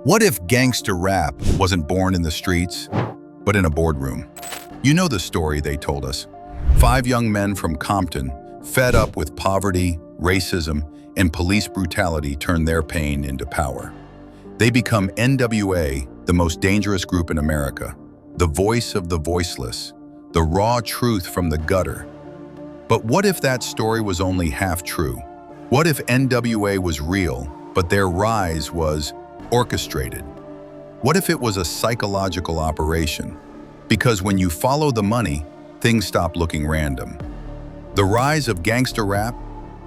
What if gangsta rap wasn't born in the streets, but in a boardroom? You know the story they told us. 5 young men from Compton, fed up with poverty, racism, and police brutality, turned their pain into power. They become N.W.A, the most dangerous group in America, the voice of the voiceless, the raw truth from the gutter. But what if that story was only half true? What if N.W.A was real, but their rise was orchestrated? What if it was a psychological operation? Because when you follow the money, things stop looking random. The rise of gangsta rap,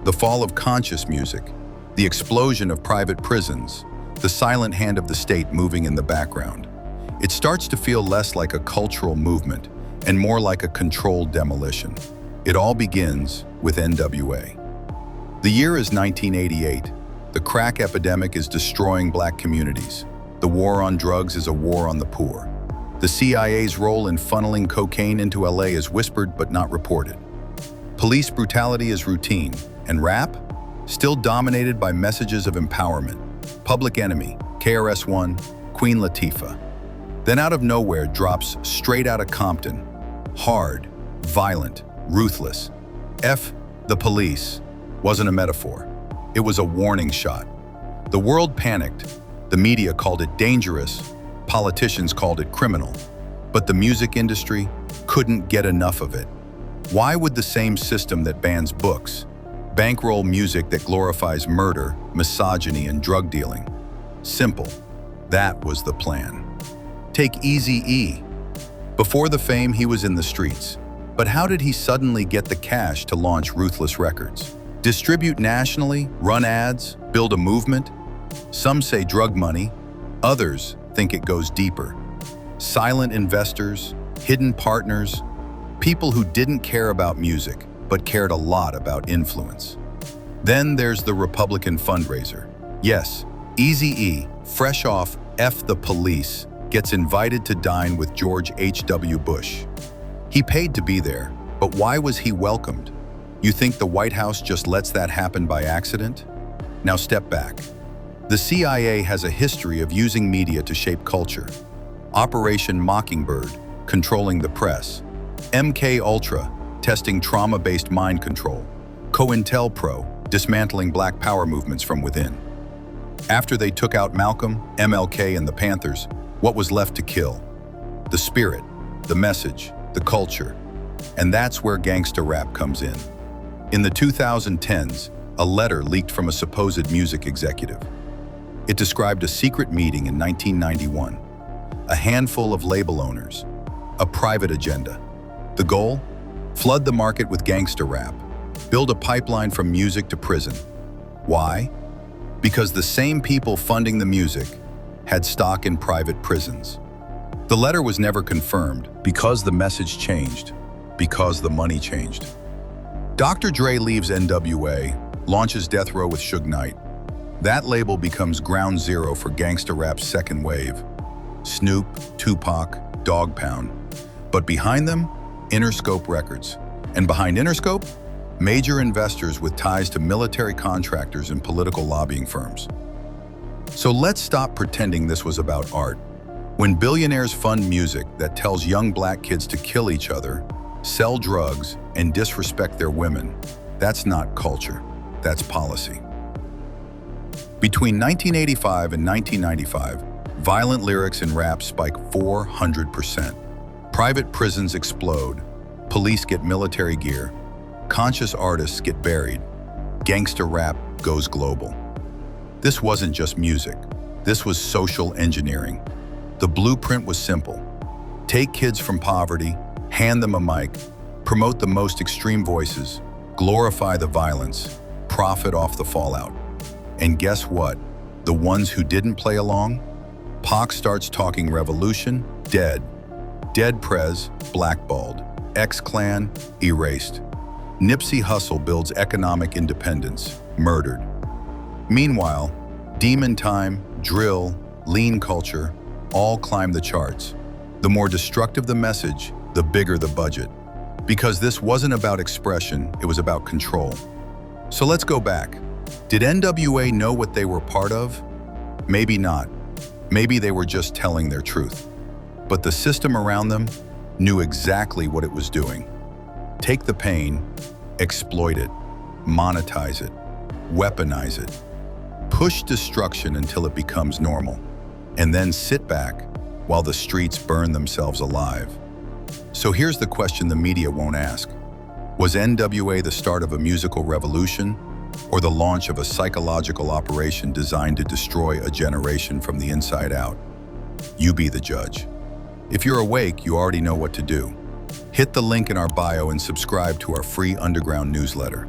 the fall of conscious music, the explosion of private prisons, the silent hand of the state moving in the background. It starts to feel less like a cultural movement and more like a controlled demolition. It all begins with N.W.A. The year is 1988. The crack epidemic is destroying black communities. The war on drugs is a war on the poor. The CIA's role in funneling cocaine into LA is whispered but not reported. Police brutality is routine, and rap? Still dominated by messages of empowerment. Public Enemy, KRS-One, Queen Latifah. Then out of nowhere drops Straight Outta Compton. Hard, violent, ruthless. F the police wasn't a metaphor. It was a warning shot. The world panicked. The media called it dangerous. Politicians called it criminal. But the music industry couldn't get enough of it. Why would the same system that bans books bankroll music that glorifies murder, misogyny, and drug dealing? Simple. That was the plan. Take Eazy-E. Before the fame, he was in the streets. But how did he suddenly get the cash to launch Ruthless Records? Distribute nationally, run ads, build a movement? Some say drug money, others think it goes deeper. Silent investors, hidden partners, people who didn't care about music, but cared a lot about influence. Then there's the Republican fundraiser. Yes, Eazy-E, fresh off F the Police, gets invited to dine with George H.W. Bush. He paid to be there, but why was he welcomed? You think the White House just lets that happen by accident? Now step back. The CIA has a history of using media to shape culture. Operation Mockingbird, controlling the press. MK Ultra, testing trauma-based mind control. COINTELPRO, dismantling black power movements from within. After they took out Malcolm, MLK, and the Panthers, what was left to kill? The spirit, the message, the culture. And that's where gangsta rap comes in. In the 2010s, a letter leaked from a supposed music executive. It described a secret meeting in 1991, a handful of label owners, a private agenda. The goal? Flood the market with gangsta rap, build a pipeline from music to prison. Why? Because the same people funding the music had stock in private prisons. The letter was never confirmed because the message changed, because the money changed. Dr. Dre leaves N.W.A, launches Death Row with Suge Knight. That label becomes ground zero for gangsta rap's second wave. Snoop, Tupac, Dogg Pound. But behind them, Interscope Records. And behind Interscope, major investors with ties to military contractors and political lobbying firms. So let's stop pretending this was about art. When billionaires fund music that tells young black kids to kill each other, sell drugs, and disrespect their women, that's not culture, that's policy. Between 1985 and 1995, violent lyrics in rap spike 400%. Private prisons explode, police get military gear, conscious artists get buried, gangsta rap goes global. This wasn't just music, this was social engineering. The blueprint was simple. Take kids from poverty, hand them a mic, promote the most extreme voices, glorify the violence, profit off the fallout. And guess what? The ones who didn't play along? Pac starts talking revolution, dead. Dead Prez, blackballed. X-Clan, erased. Nipsey Hussle builds economic independence, murdered. Meanwhile, Demon Time, drill, lean culture, all climb the charts. The more destructive the message, the bigger the budget. Because this wasn't about expression, it was about control. So let's go back. Did N.W.A know what they were part of? Maybe not. Maybe they were just telling their truth. But the system around them knew exactly what it was doing. Take the pain, exploit it, monetize it, weaponize it, push destruction until it becomes normal, and then sit back while the streets burn themselves alive. So here's the question the media won't ask. Was N.W.A. the start of a musical revolution, or the launch of a psychological operation designed to destroy a generation from the inside out? You be the judge. If you're awake, you already know what to do. Hit the link in our bio and subscribe to our free underground newsletter.